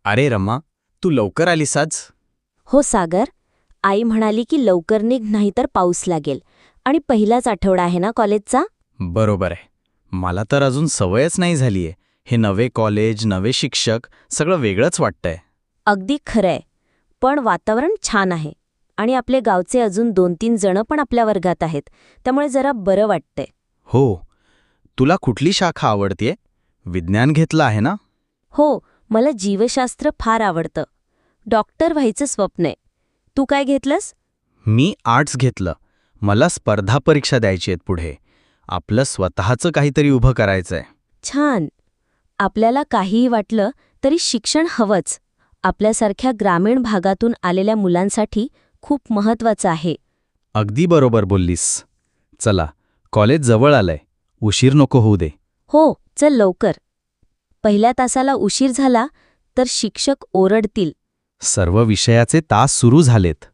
अरे रमा, तू लवकर आलीस आज? हो सागर, आई म्हणाली की लवकर निघ नाहीतर पाऊस लागेल. आणि पहिलाच आठवडा आहे ना कॉलेजचा. बरोबर आहे. मला तर अजून सवयच नाही झालीये. हे नवे कॉलेज, नवे शिक्षक, सगळं वेगळंच वाटतंय. अगदी खरंय. पण वातावरण छान आहे. आणि आपले गावचे अजून 2-3 जण पण आपल्या वर्गात आहेत. त्यामुळे जरा बरं वाटतंय. हो. तुला कुठली शाखा आवडतेय? विज्ञान घेतलं आहे ना? हो, मला जीवशास्त्र फार आवडतं. डॉक्टर व्हायचं स्वप्न आहे. तू काय घेतलंस? मी आर्ट्स घेतलं. मला स्पर्धा परीक्षा द्यायची आहेत पुढे. आपलं स्वतःचं काहीतरी उभं करायचंय. छान. आपल्याला काहीही वाटलं तरी शिक्षण हवंच. आपल्यासारख्या ग्रामीण भागातून आलेल्या मुलांसाठी खूप महत्वाचं आहे. अगदी बरोबर बोललीस. चला, कॉलेज जवळ आलंय. उशीर नको होऊ दे. हो, चल लवकर. पहिल्या तासाला उशीर झाला तर शिक्षक ओरडतील. सर्व विषयाचे तास सुरू झालेत.